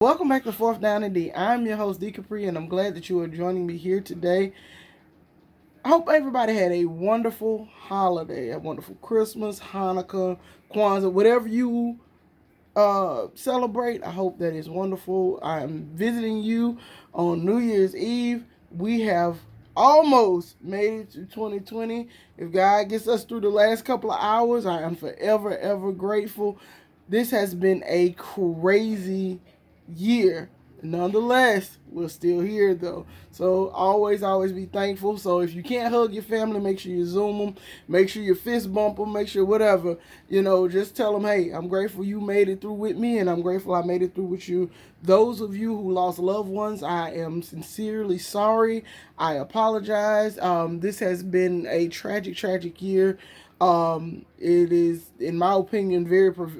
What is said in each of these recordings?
Welcome back to Fourth Down and D. I'm your host, D Capri, and I'm glad that you are joining me here today. I hope everybody had a wonderful holiday, a wonderful Christmas, Hanukkah, Kwanzaa, whatever you celebrate. I hope that is wonderful. I'm visiting you on New Year's Eve. We have almost made it to 2020. If God gets us through the last couple of hours, I am forever, ever grateful. This has been a crazy year. Nonetheless, we're still here though. So always be thankful. So if you can't hug your family, make sure you Zoom them. Make sure you fist bump them. Make sure whatever. Just tell them, hey, I'm grateful you made it through with me, and I'm grateful I made it through with you. Those of you who lost loved ones, I am sincerely sorry. I apologize. This has been a tragic year. It is, in my opinion,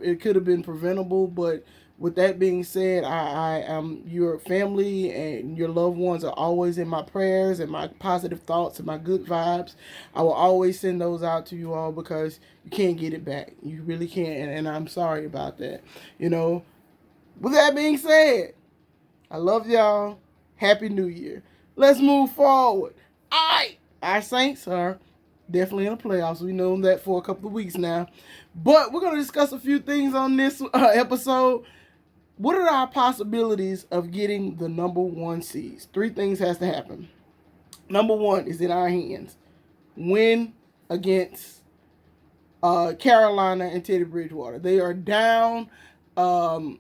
it could have been preventable, but with that being said, I am your family and your loved ones are always in my prayers and my positive thoughts and my good vibes. I will always send those out to you all because you can't get it back. You really can't, and I'm sorry about that. You know, with that being said, I love y'all. Happy New Year. Let's move forward. Our Saints are definitely in the playoffs. We know that for a couple of weeks now. But we're going to discuss a few things on this episode. What are our possibilities of getting the number one seeds? Three things has to happen. Number one is in our hands. Win against Carolina and Teddy Bridgewater. They are down to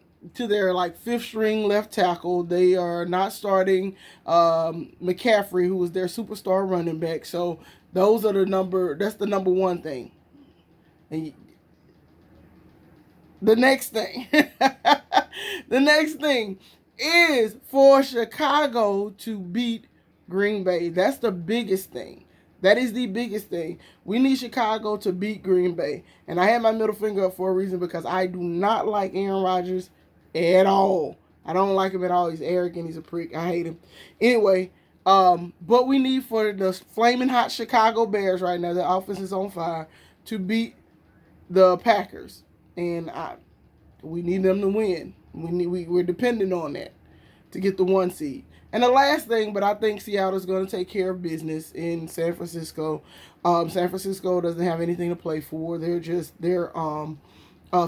their fifth string left tackle. They are not starting McCaffrey, who was their superstar running back. So that's the number one thing. And the next thing, the next thing is for Chicago to beat Green Bay. That's the biggest thing. That is the biggest thing. We need Chicago to beat Green Bay. And I had my middle finger up for a reason because I do not like Aaron Rodgers at all. I don't like him at all. He's arrogant. He's a prick. I hate him. Anyway, but we need for the flaming hot Chicago Bears right now, the offense is on fire, to beat the Packers. And we need them to win. We're dependent on that to get the one seed. And the last thing, but I think Seattle's going to take care of business in San Francisco. San Francisco doesn't have anything to play for. Their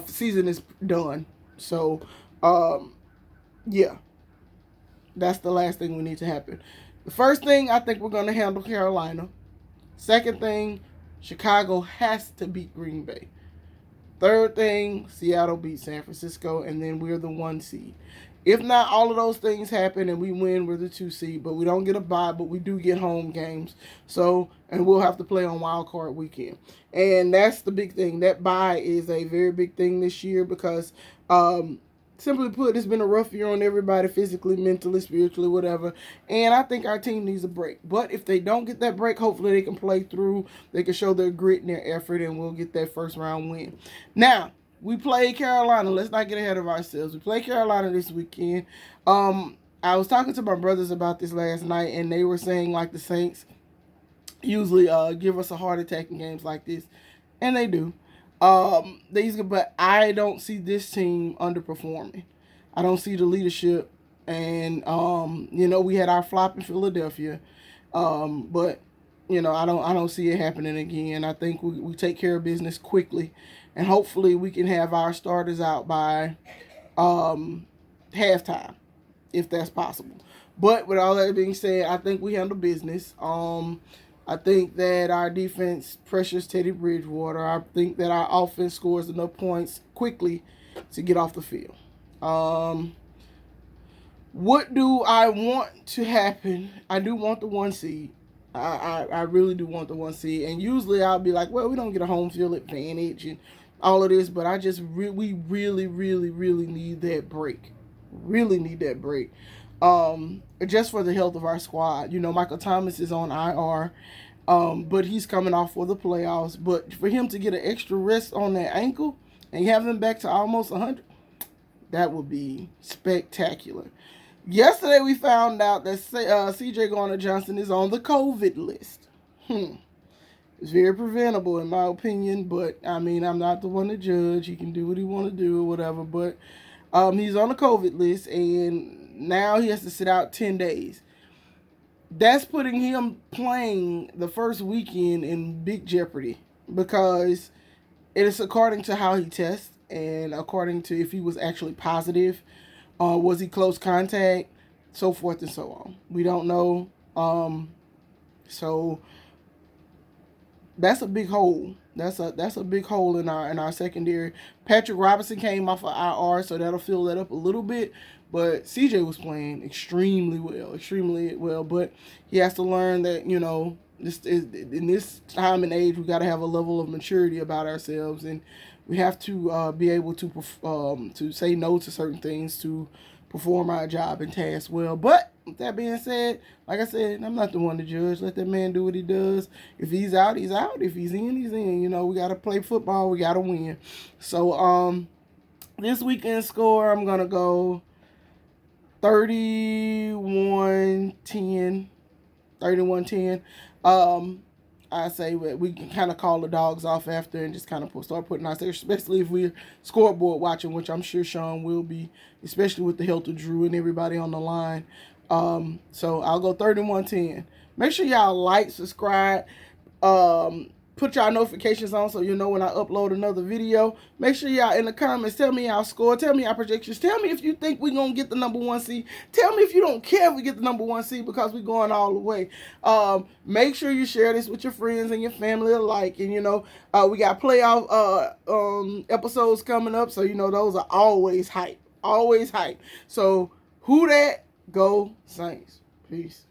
season is done. So, yeah, that's the last thing we need to happen. The first thing, I think we're going to handle Carolina. Second thing, Chicago has to beat Green Bay. Third thing, Seattle beats San Francisco, and then we're the one seed. If not, all of those things happen and we win, we're the two seed. But we don't get a bye, but we do get home games. And we'll have to play on wild card weekend. And that's the big thing. That bye is a very big thing this year because, simply put, it's been a rough year on everybody, physically, mentally, spiritually, whatever. And I think our team needs a break. But if they don't get that break, hopefully they can play through. They can show their grit and their effort, and we'll get that first round win. Now, we play Carolina. Let's not get ahead of ourselves. We play Carolina this weekend. I was talking to my brothers about this last night, and they were saying the Saints usually give us a heart attack in games like this, and they do. But I don't see this team underperforming. I don't see the leadership, and we had our flop in Philadelphia, but I don't see it happening again. I think we take care of business quickly, and hopefully we can have our starters out by halftime, if that's possible. But with all that being said, I think we handle business. I think that our defense pressures Teddy Bridgewater. I think that our offense scores enough points quickly to get off the field. What do I want to happen? I do want the one seed. I really do want the one seed. And usually I'll be like, well, we don't get a home field advantage and all of this, but we really need that break. Really need that break. Just for the health of our squad. Michael Thomas is on IR, but he's coming off for the playoffs. But for him to get an extra rest on that ankle and have him back to almost 100, that would be spectacular. Yesterday we found out that C.J. Gardner-Johnson is on the COVID list. It's very preventable in my opinion, but I'm not the one to judge. He can do what he want to do or whatever, but He's on the COVID list, and now he has to sit out 10 days. That's putting him playing the first weekend in big jeopardy because it is according to how he tests and according to if he was actually positive, was he close contact, so forth and so on. We don't know. So that's a big hole. That's a big hole in our secondary. Patrick Robinson came off of IR, so that'll fill that up a little bit. But CJ was playing extremely well. But he has to learn that this is, in this time and age, we got to have a level of maturity about ourselves, and we have to be able to say no to certain things to perform our job and task well. But with that being said, like I said, I'm not the one to judge. Let that man do what he does. If he's out, he's out. If he's in, he's in. We got to play football. We got to win. So this weekend score, I'm going to go 31-10. 31-10. I say we can kind of call the dogs off after and just kind of start putting our, especially if we're scoreboard watching, which I'm sure Sean will be, especially with the health of Drew and everybody on the line. So I'll go 31-10. Make sure y'all like, subscribe, put y'all notifications on so you know when I upload another video. Make sure y'all in the comments tell me y'all score, tell me y'all projections, tell me if you think we're going to get the number 1 seed. Tell me if you don't care if we get the number 1 seed because we're going all the way. Make sure you share this with your friends and your family alike. And, we got playoff episodes coming up, so, those are always hype. Always hype. So, who that? Go Saints. Peace.